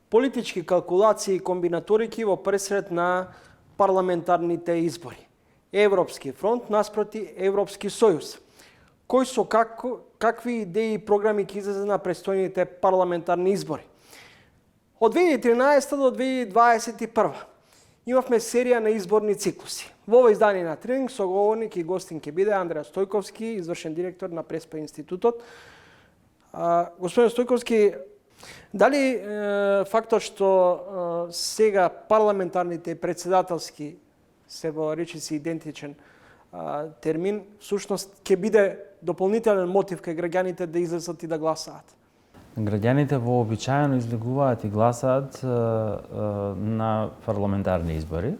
политички калкулации и комбинаторики во пресред на парламентарните избори. Европски фронт наспроти Европски сојуз. Кои со какви идеи и програми ќе излезе на престојните парламентарни избори? Од 2013 до 2021 имавме серија на изборни циклуси. Во ова издание на Тренинг соговорник и гостин ќе биде Андреа Стојковски, извршен директор на Преспа институтот. Господин Стојковски, дали фактот што сега парламентарните и председателски се во речиси идентичен термин, всушност ќе биде дополнителен мотив кај граѓаните да излезат и да гласаат? Граѓаните вообичаено излегуваат и гласаат на парламентарни избори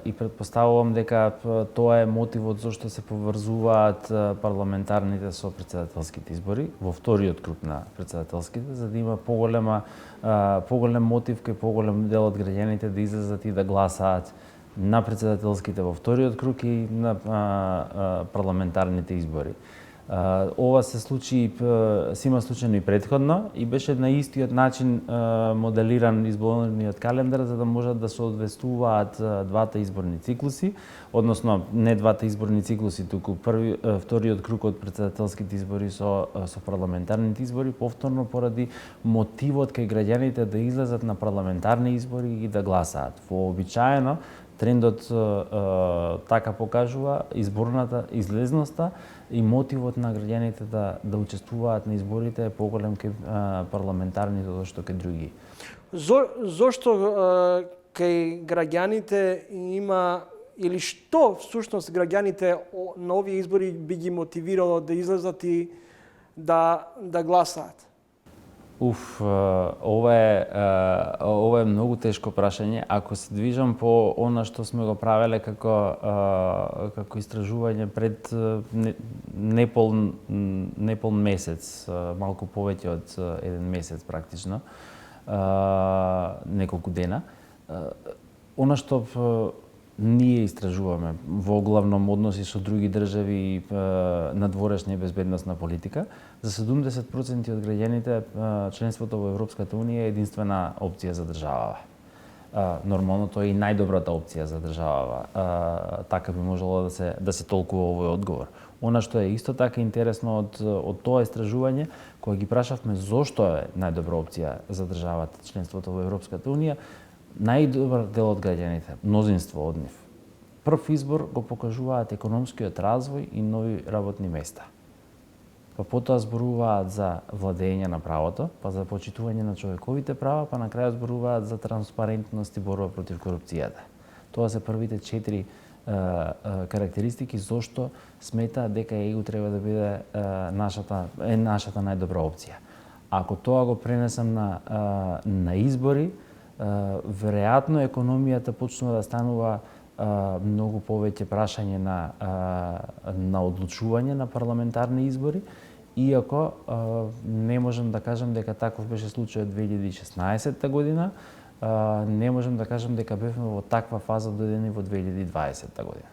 и претпоставувам дека тоа е мотивот зашто се поврзуваат парламентарните со претседателските избори во вториот круг на претседателските, за да има поголем мотив кај поголем дел од граѓаните да излезат и да гласаат на претседателските во вториот круг и на парламентарните избори. Ова се случи, се има случајно и претходно и беше на истиот начин моделиран изборниот календар за да можат да се одвестуваат двата изборни циклуси, односно не двата изборни циклуси, туку вториот круг од претседателските избори со парламентарните избори, повторно поради мотивот кај граѓаните да излезат на парламентарни избори и да гласаат. Вообичаено трендот така покажува изборната излезноста и мотивот на граѓаните да учествуваат на изборите е поголем кај парламентарните што кај други. Зошто кај граѓаните има или што всушност граѓаните на овие избори би ги мотивирало да излезат и да гласаат? Ова е многу тешко прашање. Ако се движам по она што сме го правеле како истражување пред непол месец, малку повеќе од еден месец практично, неколку дена, она што ние истражуваме во главном односи со други држави надворешна и безбедносна политика, за 70% од граѓаните членството во Европската Унија е единствена опција за државава. Нормално тоа е и најдобрата опција за државава. Така би можело да се толкува овој одговор. Она што е исто така интересно од тоа истражување, кога ги прашавме зошто е најдобра опција за државата членството во Европската Унија, најдобар дел од граѓаните, мнозинство од нив, прв избор го покажуваат економскиот развој и нови работни места. Па потоа зборуваат за владење на правото, па за почитување на човековите права, па на крај зборуваат за транспарентност и борба против корупцијата. Тоа се првите 4 карактеристики зошто сметаат дека ЕУ треба да биде нашата најдобра опција. Ако тоа го пренесам на избори, веројатно економијата почнува да станува многу повеќе прашање на одлучување на парламентарни избори, иако не можам да кажам дека таков беше случајот 2016 година, не можам да кажам дека бевме во таква фаза дојдени во 2020 година.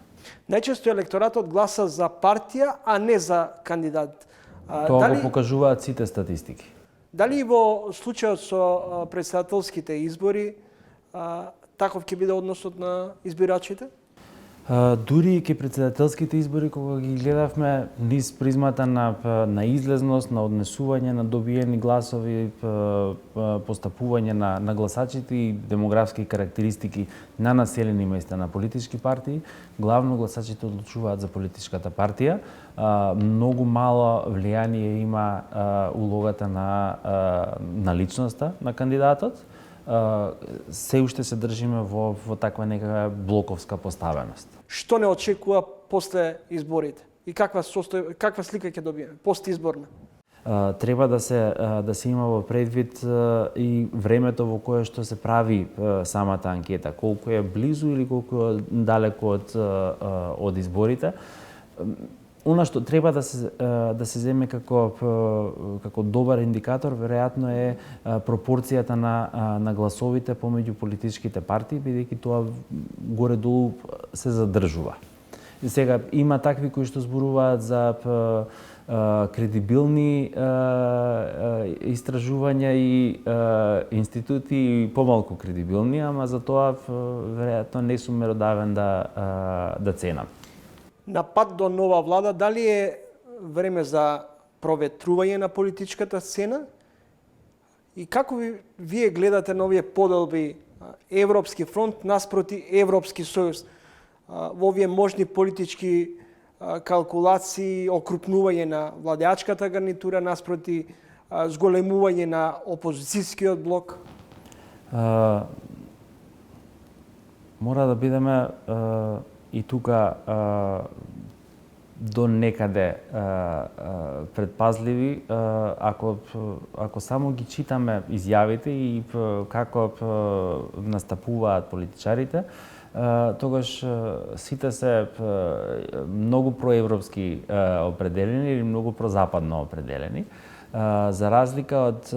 Најчесто електоратот гласа за партија, а не за кандидат. Тоа го покажуваат сите статистики. Дали во случајот со претседателските избори таков ќе биде односот на избирачите? Дури и кај претседателските избори, кога ги гледавме низ призмата на излезност, на однесување на добиени гласови, постапување на гласачите и демографски карактеристики на населени места на политички партии, главно гласачите одлучуваат за политичката партија. Многу мало влијание има улогата на личноста на кандидатот. Се уште се држиме во таква некаква блоковска поставеност. Што не очекува после изборите? И каква слика ќе добиеме постизборна? Треба да се има во предвид и времето во кое што се прави самата анкета, колку е близу или колку е далеко од изборите. Она што треба да се земе како добар индикатор веројатно е пропорцијата на гласовите помеѓу политичките партии, бидејќи тоа горе-долу се задржува. Сега има такви кои што зборуваат кредибилни истражувања и институти и помалку кредибилни, ама за тоа веројатно не сум меродавен да ценам. На пат до нова влада, дали е време за проветрување на политичката сцена? И како вие гледате на овие поделби Европски фронт наспроти Европски сојуз во овие можни политички калкулации, окрупнување на владеачката гарнитура наспроти зголемување на опозицијскиот блок? Мора да бидеме и тука до некаде предпазливи, ако само ги читаме изјавите и како настапуваат политичарите, тогаш сите се многу проевропски определени или многу прозападно определени. За разлика од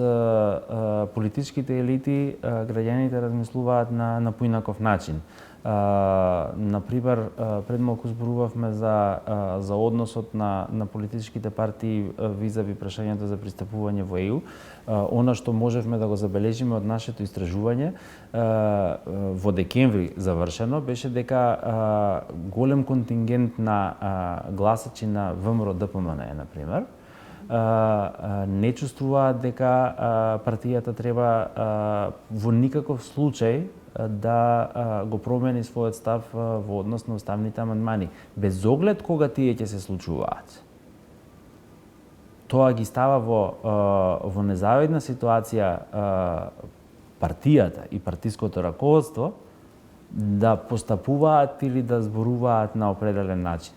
политичките елити, граѓаните размислуваат на поинаков начин. Например, пред малку зборувавме за односот на политичките партии визави прашањето за пристапување во ЕУ. Она што можевме да го забележиме од нашето истражување во декември завршено беше дека голем контингент на гласачи на ВМРО ДПМН, например, не чувствуваат дека партијата треба во никаков случај да го промени својот став во однос на уставните амандмани, без оглед кога тие ќе се случуваат. Тоа ги става во незавидна ситуација партијата и партиското раководство да постапуваат или да зборуваат на определен начин.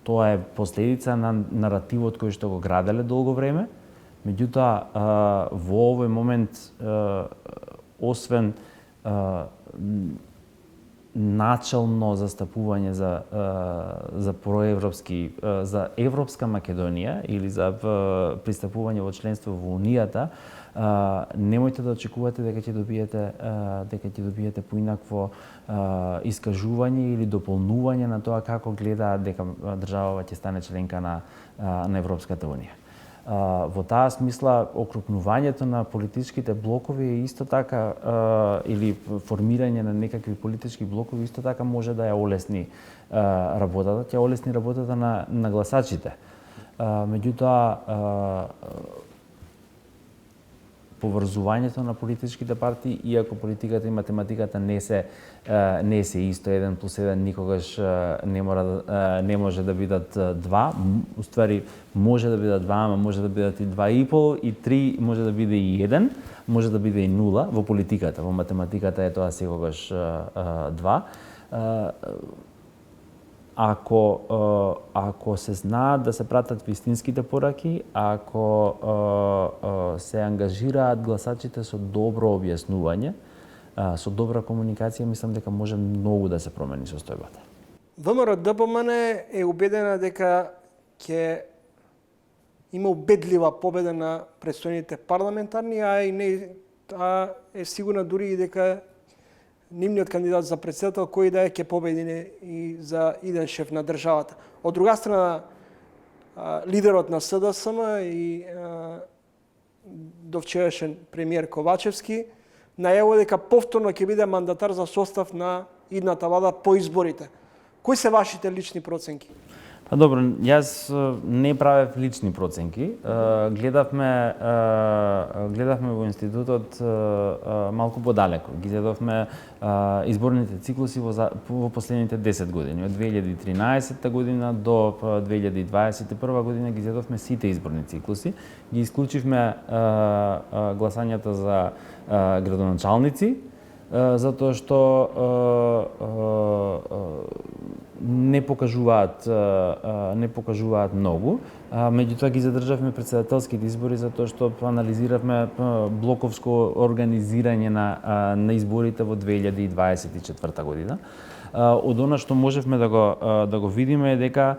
Тоа е последица на наративот кој што го граделе долго време, меѓутоа во овој момент освен начално застапување за проевропски, за европска Македонија или за пристапување во членство во Унијата, немојте да очекувате дека ќе добиете поинакво искажување или дополнување на тоа како гледаат дека државава ќе стане членка на Европската Унија. Во таа смисла, окрупнувањето на политичките блокови е исто така, или формирање на некакви политички блокови исто така може да ја олесни работата, ќе олесни работата на гласачите. Меѓутоа, поврзувањето на политичките партии, иако политиката и математиката не се исто, 1+1 никогаш не може да бидат 2, уствари може да бидат 2, ама може да бидат и 2,5 и 3, може да биде и 1, може да биде и 0 во политиката, во математиката е тоа секогаш 2. Ако се знаат да се пратат вистинските пораки, ако се ангажираат гласачите со добро објаснување, со добра комуникација, мислам дека може многу да се промени состојбата. ВМРО ДПМН е убедена дека ќе има убедлива победа на предстојните парламентарни, а е сигурна дури и дека нивниот кандидат за претседател кој да е ќе победи и за иден шеф на државата. Од друга страна, лидерот на СДСМ и довчерашен премиер Ковачевски најавува дека повторно ќе биде мандатар за состав на идната влада по изборите. Кои се вашите лични проценки? Па добро, јас не правев лични проценки. Гледавме во институтот малку подалеку. Ги гледавме изборните циклуси во последните 10 години. Од 2013 година до 2021 година ги гледавме сите изборни циклуси. Ги исклучивме гласањата за градоначалници, затоа што не покажуваат многу, меѓутоа ги задржавме претседателските избори затоа што анализиравме блоковско организирање на изборите во 2024 година. Од она што можевме да го видиме е дека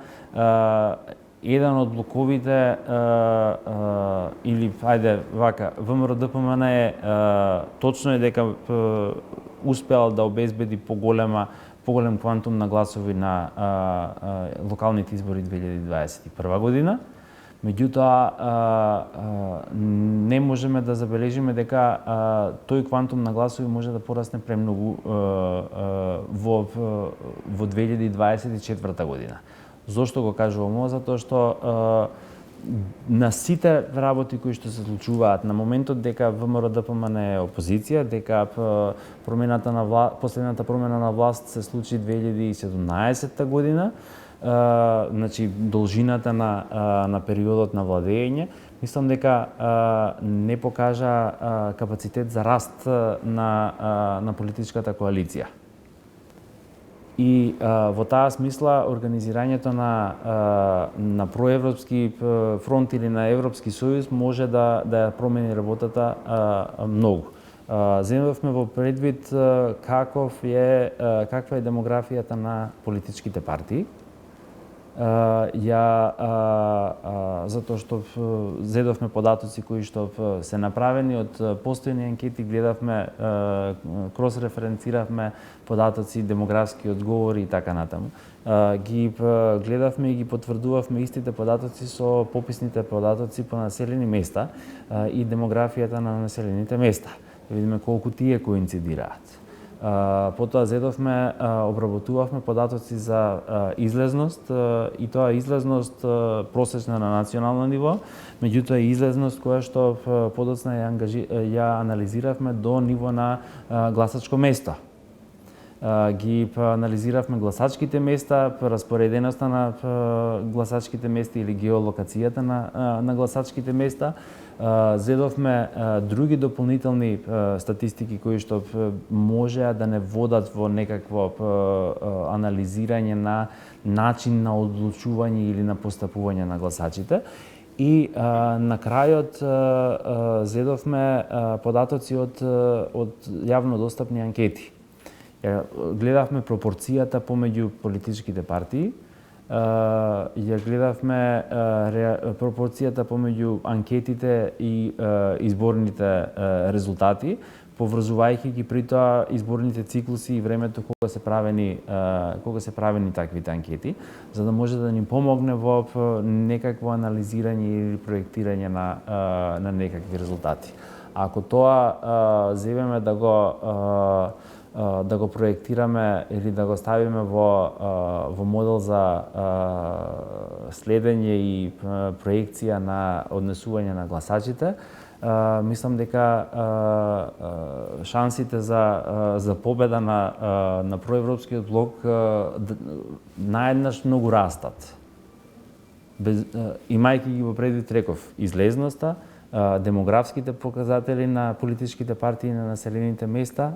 еден од блоковите или ајде вака, ВМРО ДПМН точно е дека успеал да обезбеди поголем квантум на гласови на локалните избори 2021 година. Меѓутоа, не можеме да забележиме дека тој квантум на гласови може да порасне премногу во 2024 година. Зошто го кажувам ова? Затоа што на сите работи кои што се случуваат на моментот дека ВМРО-ДПМН е опозиција, дека последната промена на власт се случи 2017 година, значи должината на периодот на владење, мислам дека не покажа капацитет за раст на политичката коалиција. И во таа смисла организирањето на проевропски фронт или на Европски сојуз може да ја промени работата многу. Земавме во предвид каква е демографијата на политичките партии. Затоа што зедовме податоци кои што се направени од постојни анкети, гледавме, крос-референциравме податоци, демографски одговори и така натаму. Ги гледавме и ги потврдувавме истите податоци со пописните податоци по населени места и демографијата на населените места. Да видиме колку тие коинцидираат. Потоа зедовме, обработувавме податоци за излезност и тоа излезност просечна на национално ниво, меѓутоа излезност која што подоцна ја анализиравме до ниво на гласачко место. Ги анализиравме гласачките места, распореденоста на гласачките места или геолокацијата на гласачките места. Зедовме други дополнителни статистики кои што можеа да не водат во некакво анализирање на начин на одлучување или на постапување на гласачите. И на крајот зедовме податоци од јавно достапни анкети. Гледавме пропорцијата помеѓу политичките партии, ја гледавме пропорцијата помеѓу анкетите и изборните резултати, поврзувајќи ги при тоа изборните циклуси и времето кога се правени таквите анкети, за да може да ни помогне во некакво анализирање или проектирање на некакви резултати. Ако тоа земеме да го проектираме или да го ставиме во модел за следење и проекција на однесување на гласачите, мислам дека шансите за победа на проевропскиот блок наеднаш многу растат. Имајќи ги во предвид, реков, излезноста, демографските показатели на политичките партии на населените места,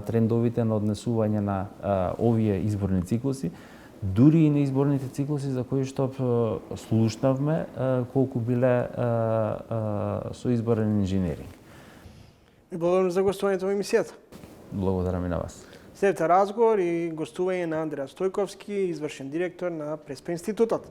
трендовите на однесување на овие изборни циклуси, дури и на изборните циклуси за кои што слушнавме колку биле со изборен инженеринг. И благодарам за гостувањето во емисијата. Благодарам и на вас. Следете разговор и гостување на Андреа Стојковски, извршен директор на Преспа институтот.